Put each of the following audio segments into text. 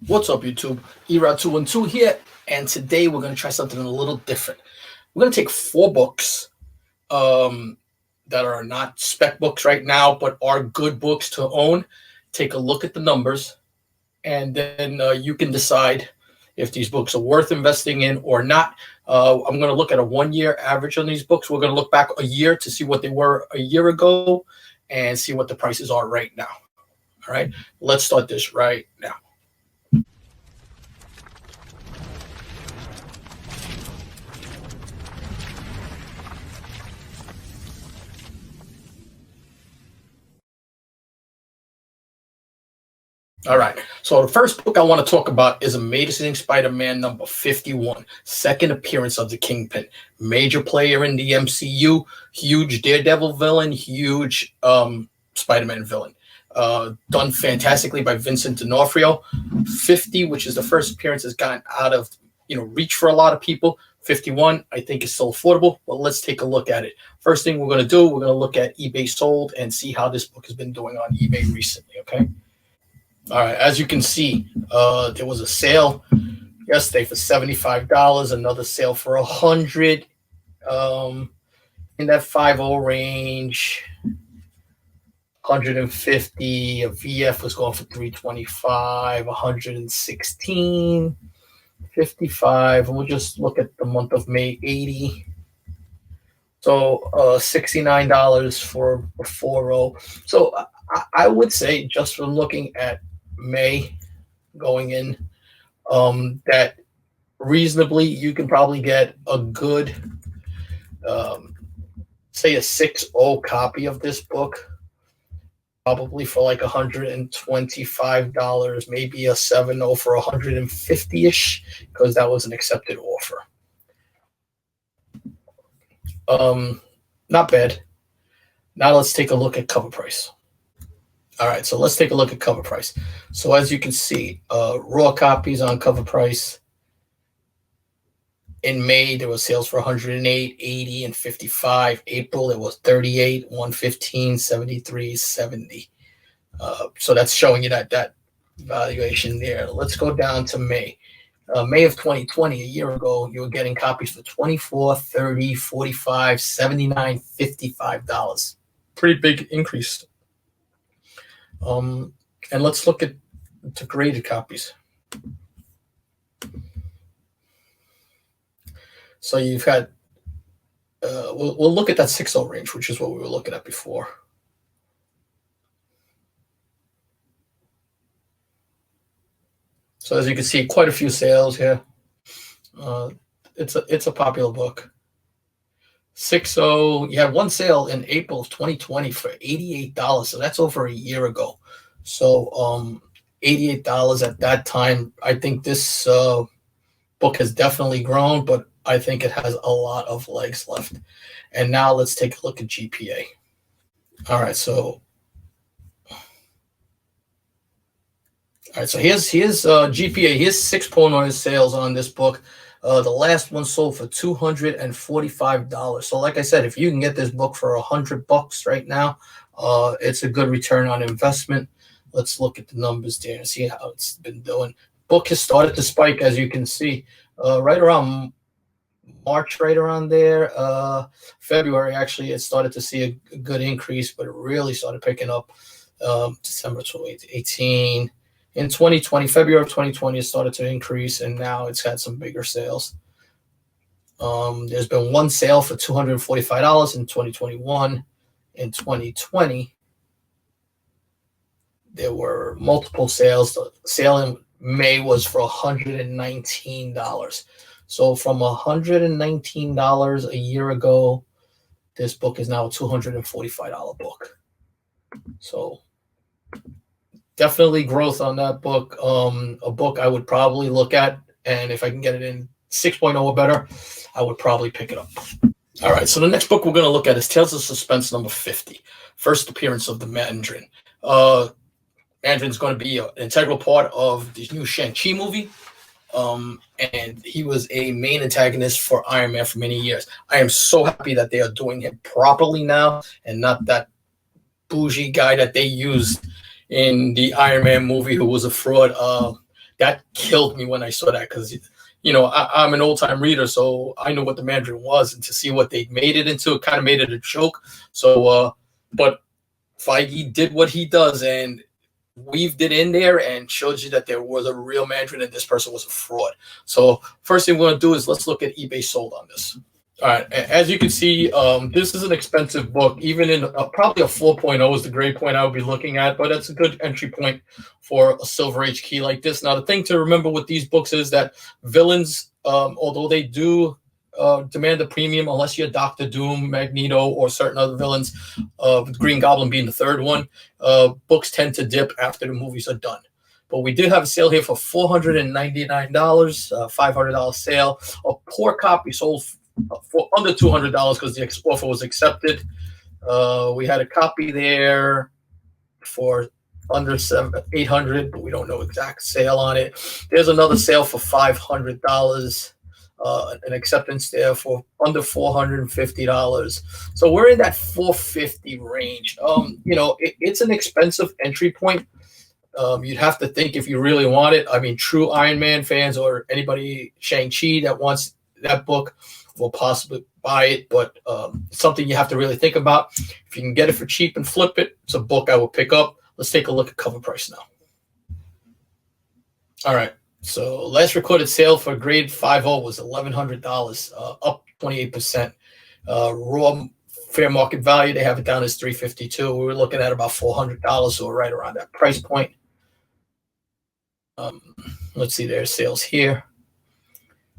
What's up, YouTube? Era212 here, and today we're going to try something a little different. We're going to take four books that are not spec books right now, but are good books to own. Take a look at the numbers, and then you can decide if these books are worth investing in or not. I'm going to look at a 1 year average on these books. We're going to look back a year to see what they were a year ago and see what the prices are right now. All right, let's start this right now. All right. So the first book I want to talk about is Amazing Spider-Man number 51, second appearance of the Kingpin. Major player in the MCU, huge Daredevil villain, huge Spider-Man villain. Done fantastically by Vincent D'Onofrio. 50, which is the first appearance, has gotten out of reach for a lot of people. 51, I think, is still affordable, but let's take a look at it. First thing we're going to do, we're going to look at eBay sold and see how this book has been doing on eBay recently, okay? All right, as you can see, there was a sale yesterday for $75, another sale for $100, in that 50 range, 150. A VF was going for $325, 116, 55, and we'll just look at the month of May, 80. So $69 for a 40. So I would say, just from looking at May going in, that reasonably you can probably get a good, say a 6.0 copy of this book, probably for like $125, maybe a 7.0 for 150-ish, because that was an accepted offer. Not bad. Now let's take a look at cover price. All right, so let's take a look at cover price. So as you can see, raw copies on cover price. In May, there was sales for 108, 80, and 55. April, it was 38, 115, 73, 70. So that's showing you that valuation there. Let's go down to May. May of 2020, a year ago, you were getting copies for $24, $30, $45, $79, $55. Pretty big increase. And let's look at the graded copies. So you've had, we'll look at that 6.0 range, which is what we were looking at before. So as you can see, quite a few sales here. It's a popular book. 6.0, you had one sale in April of 2020 for $88. So that's over a year ago. So $88 at that time. I think this book has definitely grown, but I think it has a lot of legs left. And now let's take a look at GPA. All right, so here's GPA. Here's 6.0 sales on this book. The last one sold for $245. So like I said, if you can get this book for $100 right now, it's a good return on investment. Let's look at the numbers there and see how it's been doing. Book has started to spike, as you can see, right around March, right around there. February, actually, it started to see a good increase, but it really started picking up December 2018. In 2020, February of 2020, it started to increase, and now it's had some bigger sales. There's been one sale for $245 in 2021. In 2020, there were multiple sales. The sale in May was for $119. So from $119 a year ago, this book is now a $245 book. So definitely growth on that book. A book I would probably look at, and if I can get it in 6.0 or better, I would probably pick it up. All right, so the next book we're going to look at is Tales of Suspense number 50, first appearance of the Mandarin. Mandarin's going to be an integral part of the new Shang-Chi movie, and he was a main antagonist for Iron Man for many years. I am so happy that they are doing him properly now and not that bougie guy that they used in the Iron Man movie who was a fraud. that killed me when I saw that, because you know, I'm an old time reader, so I knew what the Mandarin was, and to see what they made it into, it kind of made it a joke. So, but Feige did what he does and weaved it in there and showed you that there was a real Mandarin and this person was a fraud. So first thing we're going to do is let's look at eBay sold on this. All right, as you can see, this is an expensive book. Even in probably a 4.0 is the grade point I would be looking at, but that's a good entry point for a Silver Age key like this. Now, the thing to remember with these books is that villains, although they do demand a premium, unless you're Doctor Doom, Magneto, or certain other villains, Green Goblin being the third one, books tend to dip after the movies are done. But we did have a sale here for $499, $500 sale. A poor copy sold for under $200 because the offer was accepted. We had a copy there for under $800, but we don't know exact sale on it. There's another sale for $500, an acceptance there for under $450. So we're in that $450 range. You know, it's an expensive entry point. You'd have to think if you really want it. I mean, true Iron Man fans or anybody Shang-Chi that wants that book will possibly buy it, but something you have to really think about. If you can get it for cheap and flip it, it's a book I will pick up. Let's take a look at cover price now. All right, so last recorded sale for grade 5.0 was $1,100, up 28%. Raw fair market value, they have it down as $352. We were looking at about $400, so we're right around that price point. Let's see their sales here.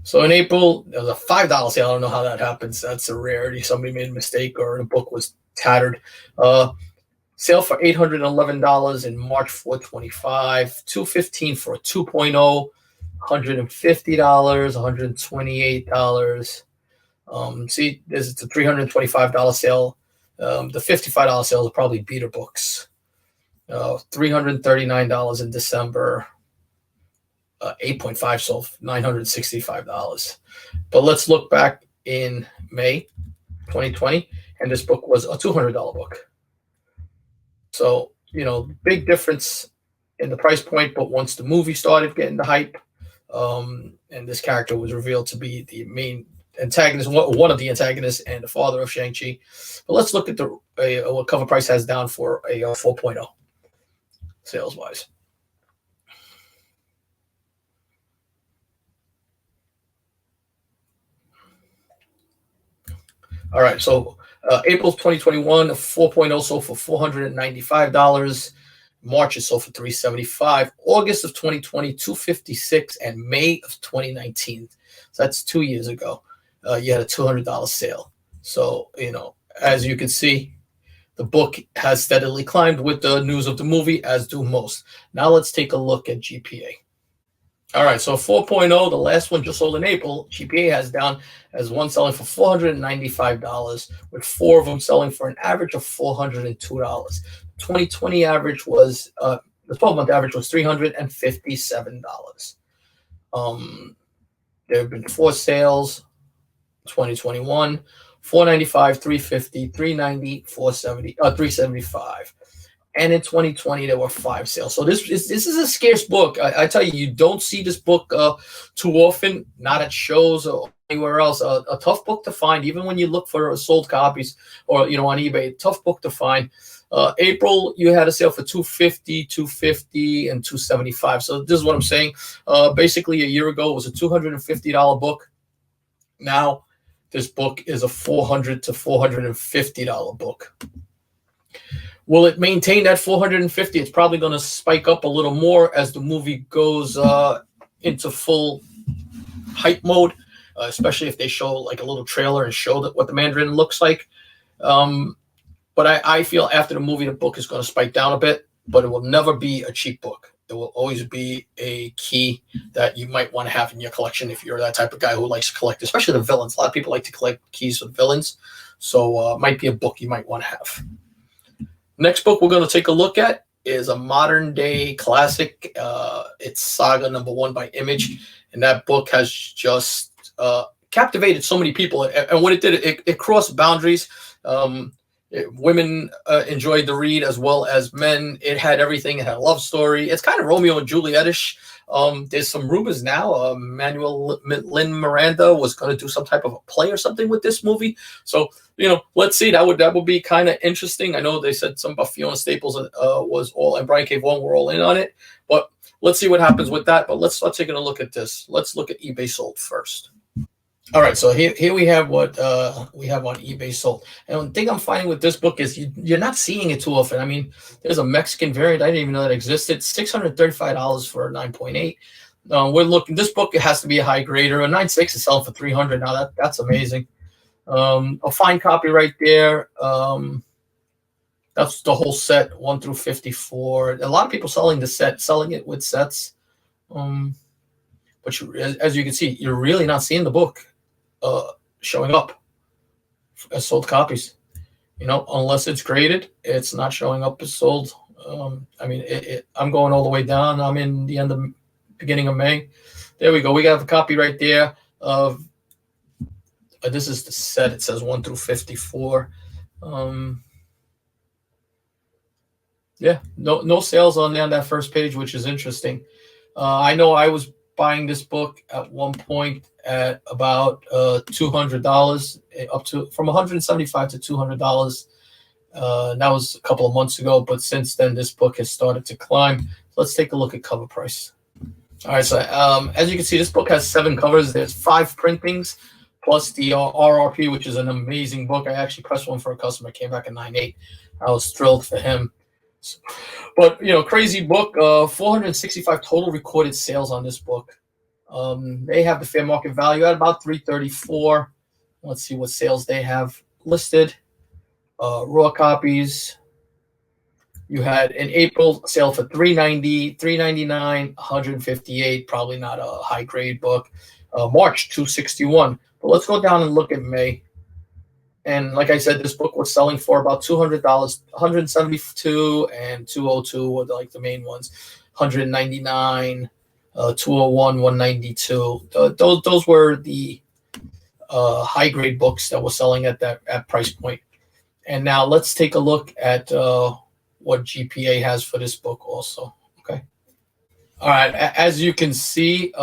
So in April, there was a $5 sale. I don't know how that happens. That's a rarity. Somebody made a mistake or the book was tattered. Sale for $811 in March, $425. $215 for a 2.0. $150, $128. See, it's a $325 sale. The $55 sale will probably beat her books. $339 in December. 8.5 sold $965. But let's look back in May 2020, and this book was a $200 book. So, you know, big difference in the price point, but once the movie started getting the hype, and this character was revealed to be the main antagonist, one of the antagonists, and the father of Shang-Chi. But let's look at what cover price has down for a 4.0 sales-wise. All right, so April 2021, 4.0 sold for $495. March it sold for $375. August of 2020, $256, and May of 2019. So that's 2 years ago. You had a $200 sale. So, you know, as you can see, the book has steadily climbed with the news of the movie, as do most. Now let's take a look at GPA. All right, so 4.0, the last one just sold in April, GPA has down as one selling for $495, with 4 of them selling for an average of $402. 2020 average was, the 12-month average was $357. There have been 4 sales, 2021, $495, $350, $390, $470, $375. And in 2020, there were 5 sales. So this is a scarce book. I tell you, you don't see this book too often, not at shows or anywhere else. A tough book to find, even when you look for sold copies or, you know, on eBay, tough book to find. April, you had a sale for $250, $250, and $275. So this is what I'm saying. Basically, a year ago, it was a $250 book. Now, this book is a $400 to $450 book. Will it maintain that 450? It's probably going to spike up a little more as the movie goes into full hype mode, especially if they show like a little trailer and show what the Mandarin looks like. But I feel after the movie, the book is going to spike down a bit, but it will never be a cheap book. It will always be a key that you might want to have in your collection if you're that type of guy who likes to collect, especially the villains. A lot of people like to collect keys for villains. So it might be a book you might want to have. Next book we're going to take a look at is a modern day classic. It's Saga #1 by Image. And that book has just captivated so many people. And what it did, it crossed boundaries. Women enjoyed the read as well as men. It had everything. It had a love story. It's kind of Romeo and Juliet-ish. There's some rumors now. Manuel Lin Miranda was going to do some type of a play or something with this movie. So, let's see. That would be kind of interesting. I know they said something about Fiona Staples was all, and Brian K. Vaughan were all in on it. But let's see what happens with that. But let's start taking a look at this. Let's look at eBay sold first. All right, so here we have what we have on eBay sold. And the thing I'm finding with this book is you're not seeing it too often. I mean, there's a Mexican variant. I didn't even know that existed. $635 for a 9.8. We're looking. This book, it has to be a high grader. A 9.6 is selling for $300 now. That's amazing. A fine copy right there. That's the whole set, 1 through 54. A lot of people selling it with sets. But as you can see, you're really not seeing the book showing up as sold copies. Unless it's graded, it's not showing up as sold. I mean, I'm going all the way down. I'm in the beginning of May. There we go. We got a copy right there of this is the set. It says 1 through 54. Yeah, no sales on that first page, which is interesting. I know I was buying this book at one point at about $200, up to from $175 to $200. That was a couple of months ago, but since then this book has started to climb. Let's take a look at cover price. All right, so as you can see, this book has 7 covers. There's 5 printings plus the RRP, which is an amazing book. I actually pressed one for a customer. It came back at 9.8. I was thrilled for him. But crazy book. 465 total recorded sales on this book. They have the fair market value at about $334. Let's see what sales they have listed. Raw copies. You had in April sale for $390, $399, $158. Probably not a high grade book. March $261. But let's go down and look at May. And like I said, this book was selling for about $200, $172 and $202 were like the main ones. $199, $201, $192. Those were the high grade books that were selling at that price point. And now let's take a look at what GPA has for this book also. Okay. All right. As you can see,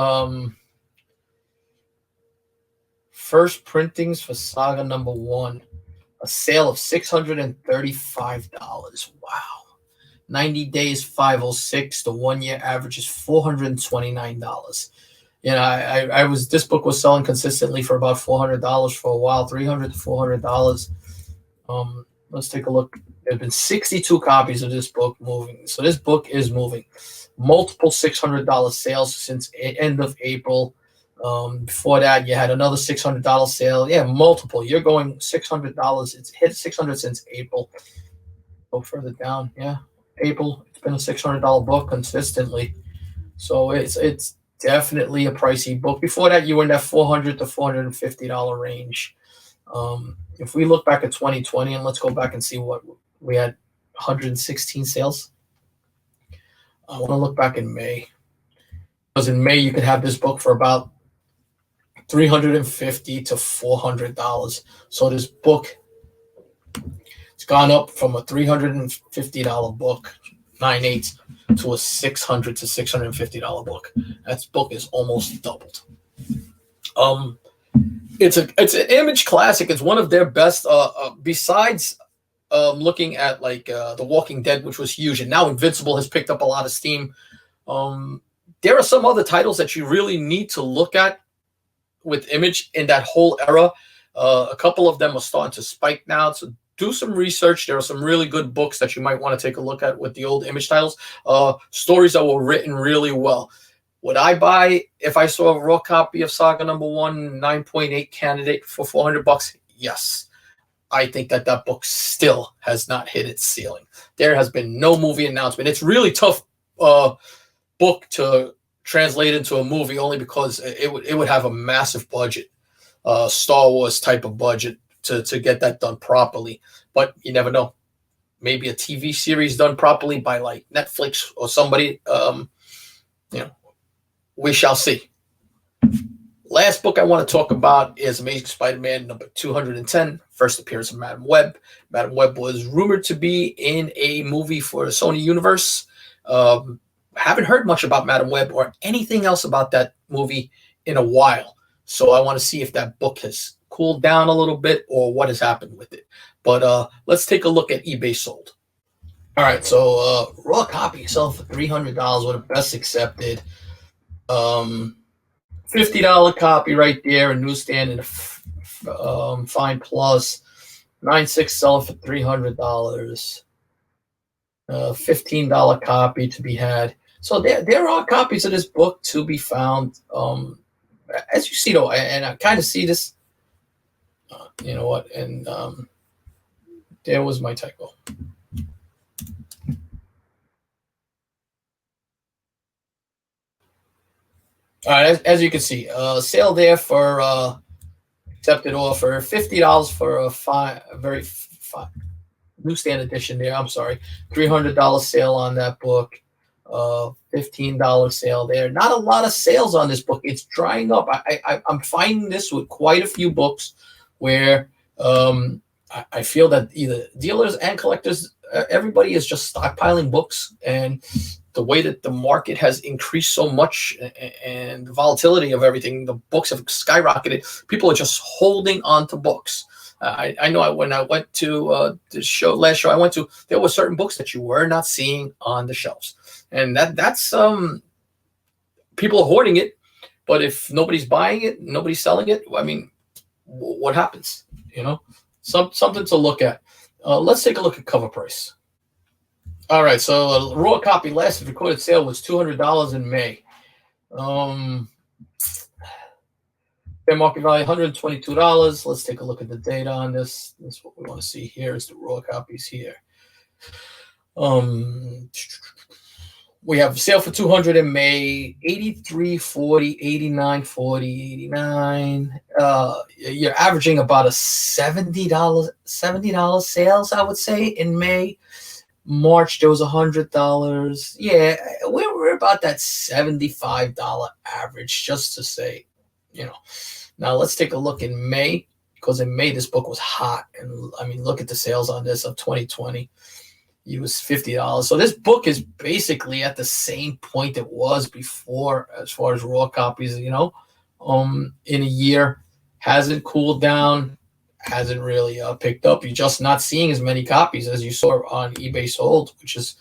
first printings for Saga #1, a sale of $635. Wow. 90 days, 506. The 1 year average is $429. This book was selling consistently for about $400 for a while, $300 to $400. Let's take a look. There have been 62 copies of this book moving. So this book is moving. Multiple $600 sales since end of April. Before that, you had another $600 sale. Yeah, multiple. You're going $600. It's hit $600 since April. Go further down. Yeah, April. It's been a $600 book consistently. So it's definitely a pricey book. Before that, you were in that $400 to $450 range. If we look back at 2020, and let's go back and see what we had, 116 sales. I want to look back in May. Because in May, you could have this book for about $350 to $400. So this book, it's gone up from a $350 book, 9/8, to a $600 to $650 book. That book is almost doubled. It's an Image classic. It's one of their best. Besides looking at like The Walking Dead, which was huge, and now Invincible has picked up a lot of steam. There are some other titles that you really need to look at with Image in that whole era. A couple of them are starting to spike now, so do some research. There are some really good books that you might want to take a look at with the old Image titles. Stories that were written really well. Would I buy if I saw a raw copy of Saga #1 9.8 candidate for $400? Yes. I think that book still has not hit its ceiling. There has been no movie announcement. It's really tough book to translate into a movie, only because it would have a massive budget, Star Wars type of budget to get that done properly. But you never know. Maybe a TV series done properly by like Netflix or somebody. We shall see. Last book I want to talk about is Amazing Spider-Man number 210, first appearance of Madam Web. Madam Web was rumored to be in a movie for the Sony universe. Haven't heard much about Madam Web or anything else about that movie in a while. So I want to see if that book has cooled down a little bit or what has happened with it. But let's take a look at eBay sold. All right, so raw copy sell for $300 with a best accepted. $50 copy right there, a newsstand and a Fine Plus. 9.6 selling for $300. $15 copy to be had. So there are copies of this book to be found. As you see, though, and I kind of see this. You know what? And there was my typo. All right, as you can see, sale there for accepted offer, $50 for a very newsstand edition there. I'm sorry, $300 sale on that book, $15 sale there. Not a lot of sales on this book. It's drying up. I'm finding this with quite a few books where I feel that either dealers and collectors, everybody is just stockpiling books, and the way that the market has increased so much and the volatility of everything, the books have skyrocketed. People are just holding on to books. I know when I went to the last show I went to, there were certain books that you were not seeing on the shelves, and that's people are hoarding it. But if nobody's buying it, nobody's selling it, I mean, what happens? You know, something to look at. Let's take a look at cover price. All right, so a raw copy last recorded sale was $200 in May. Fair market value $122. Let's take a look at the data on this. That's what we want to see here is the raw copies here. We have sale for $200 in May, $83.40, $89.40, $89. You're averaging about a $70 sales, I would say, in May. March there was $100. Yeah, we're about that $75 average, just to say, you know. Now let's take a look in May, because in May this book was hot, and I mean, look at the sales on this of 2020. It was $50. So this book is basically at the same point it was before, as far as raw copies. You know, in a year, hasn't cooled down. Hasn't really picked up. You're just not seeing as many copies as you saw on eBay sold, which is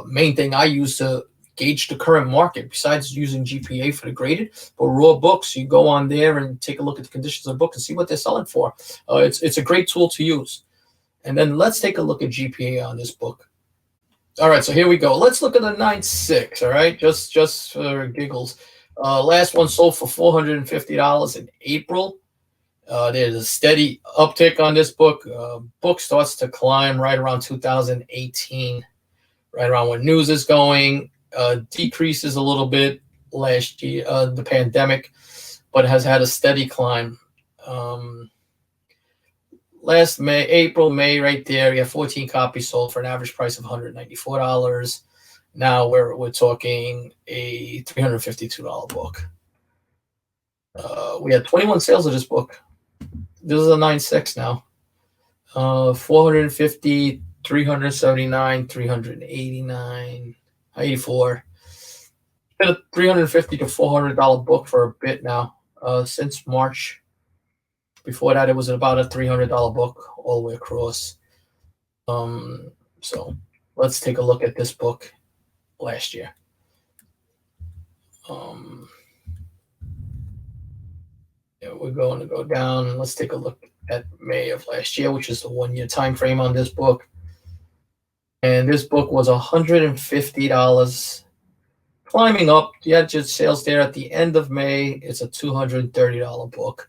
main thing I use to gauge the current market, besides using GPA for the graded. But raw books, you go on there and take a look at the conditions of the book and see what they're selling for. It's a great tool to use. And then let's take a look at GPA on this book. All right, so here we go. Let's look at the 9.6, all right, just for giggles. Last one sold for $450 in April. There's a steady uptick on this book. Book starts to climb right around 2018, right around when news is going. Decreases a little bit last year, the pandemic, but has had a steady climb. Last May, April, May, right there, you have 14 copies sold for an average price of $194. Now we're talking a $352 book. We had 21 sales of this book. This is a 9.6 now. 450, 379, 389, 84. Been a $350 to $400 book for a bit now, since March. Before that, it was about a $300 book all the way across. So let's take a look at this book last year. We're going to go down. Let's take a look at May of last year, which is the 1 year time frame on this book. And this book was $150, climbing up. You had just sales there at the end of May. It's a $230 book.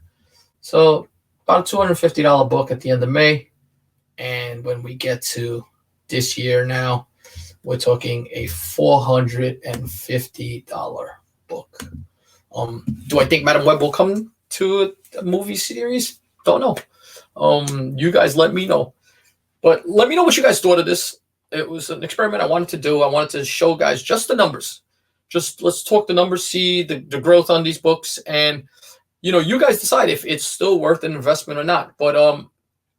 So about a $250 book at the end of May. And when we get to this year now, we're talking a $450 book. Do I think Madam Web will come to a movie series? Don't know. You guys let me know. But let me know what you guys thought of this. It was an experiment I wanted to do. I wanted to show guys just the numbers. Just let's talk the numbers, see the growth on these books. And you guys decide if it's still worth an investment or not. But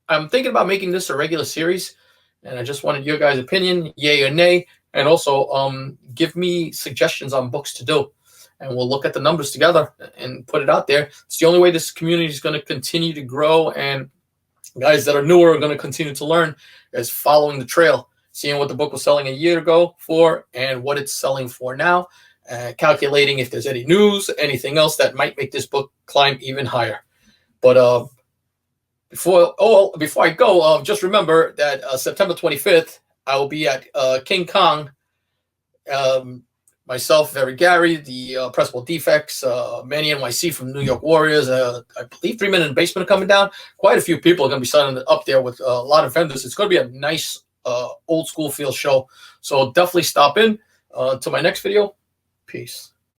I'm thinking about making this a regular series, and I just wanted your guys' opinion, yay or nay, and also give me suggestions on books to do, and we'll look at the numbers together and put it out there. It's the only way this community is going to continue to grow, and guys that are newer are going to continue to learn, is following the trail, seeing what the book was selling a year ago for and what it's selling for now, calculating if there's any news, anything else that might make this book climb even higher. But before I go, just remember that September 25th, I will be at King Kong. Myself, Very Gary, the Principal Defects, Manny NYC from New York Warriors, I believe 3 Men in the Basement are coming down. Quite a few people are going to be signing up there with a lot of vendors. It's going to be a nice old school feel show. So definitely stop in. Until my next video, peace.